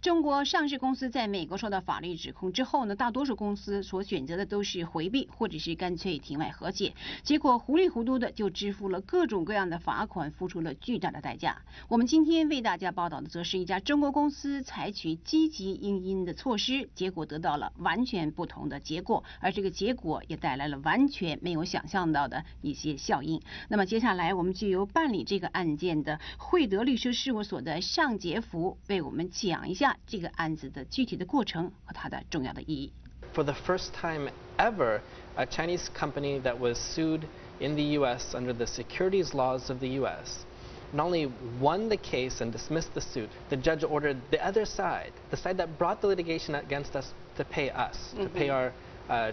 中国上市公司在美国受到法律指控之后呢，大多数公司所选择的都是回避，或者是干脆庭外和解，结果糊里糊涂的就支付了各种各样的罚款，付出了巨大的代价。我们今天为大家报道的则是一家中国公司采取积极应因的措施，结果得到了完全不同的结果，而这个结果也带来了完全没有想象到的一些效应。那么接下来我们就由办理这个案件的惠德律师事务所的尚杰福为我们讲一下这个案子的具体的过程和它的重要的意义。For the first time ever, a Chinese company that was sued in the U.S. under the securities laws of the U.S. not only won the case and dismissed the suit, the judge ordered the other side, the side that brought the litigation against us, to pay us, to pay our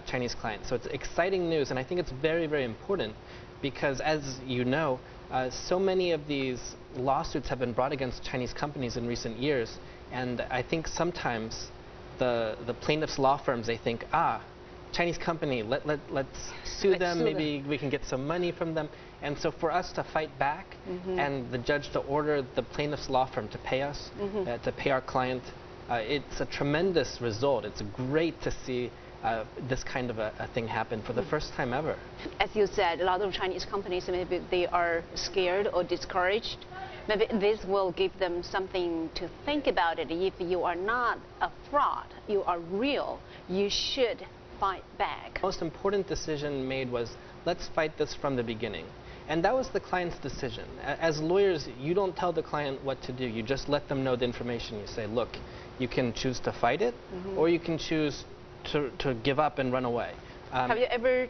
Chinese clients. So it's exciting news, and I think it's very, very important because, as you know, so many of these lawsuits have been brought against Chinese companies in recent years, and I think sometimes the plaintiffs' law firms, they think, Chinese company, let's sue them, maybe we can get some money from them. And so for us to fight back and the judge to order the plaintiff's law firm to pay us, to pay our client, it's a tremendous result. It's great to see this kind of a thing happen for the first time ever. As you said, a lot of Chinese companies, maybe they are scared or discouraged. Maybe this will give them something to think about it. If you are not a fraud, you are real, you should fight back. The most important decision made was, let's fight this from the beginning. And that was the client's decision. As lawyers, you don't tell the client what to do. You just let them know the information. You say, look, you can choose to fight it, or you can choose to give up and run away. Have you ever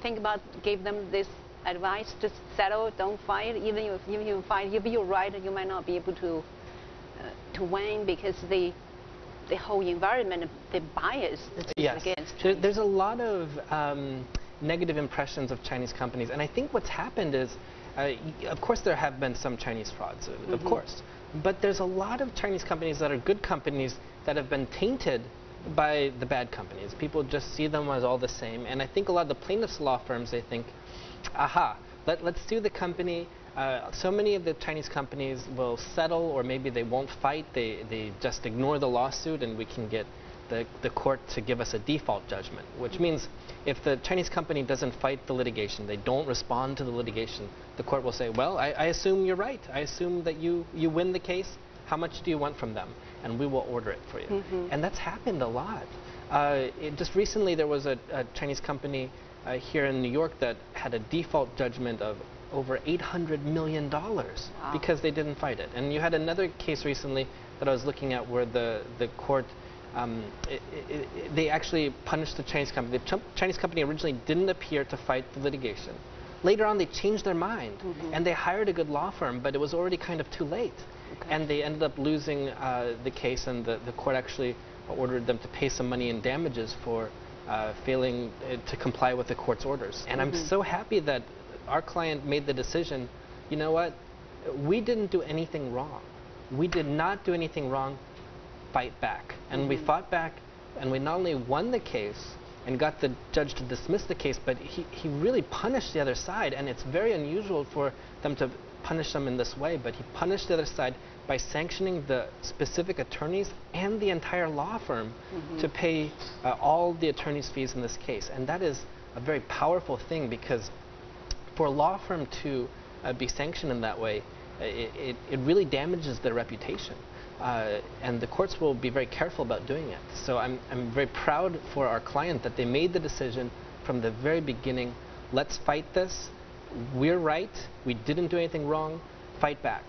think about give them this advice, just settle, don't fight? Even if you fight, if you're right, you might not be able to win because the whole environment, the bias is against. There's a lot of negative impressions of Chinese companies, and I think what's happened is, of course there have been some Chinese frauds, of course, but there's a lot of Chinese companies that are good companies that have been tainted by the bad companies. People just see them as all the same, and I think a lot of the plaintiffs' law firms, they think, let's sue the company. So many of the Chinese companies will settle, or maybe they won't fight. They just ignore the lawsuit, and we can get the court to give us a default judgment, which means if the Chinese company doesn't fight the litigation, they don't respond to the litigation, the court will say, well, I assume you're right. I assume that you win the case. How much do you want from them? And we will order it for you. And that's happened a lot. Just recently there was a Chinese company here in New York that had a default judgment of over $800 million because they didn't fight it. And you had another case recently that I was looking at where the court, they actually punished the Chinese company. The Chinese company originally didn't appear to fight the litigation. Later on they changed their mind and they hired a good law firm, but it was already kind of too late. And they ended up losing the case, and the court actually ordered them to pay some money in damages for failing to comply with the court's orders. And I'm so happy that our client made the decision, you know what, we didn't do anything wrong. We did not do anything wrong, fight back. And we fought back, and we not only won the case and got the judge to dismiss the case, but he really punished the other side, and it's very unusual for them to punish them in this way, but he punished the other side by sanctioning the specific attorneys and the entire law firm to pay all the attorneys' fees in this case. And that is a very powerful thing, because for a law firm to be sanctioned in that way, it really damages their reputation. And the courts will be very careful about doing it. So I'm very proud for our client that they made the decision from the very beginning, let's fight this. We're right. We didn't do anything wrong. Fight back.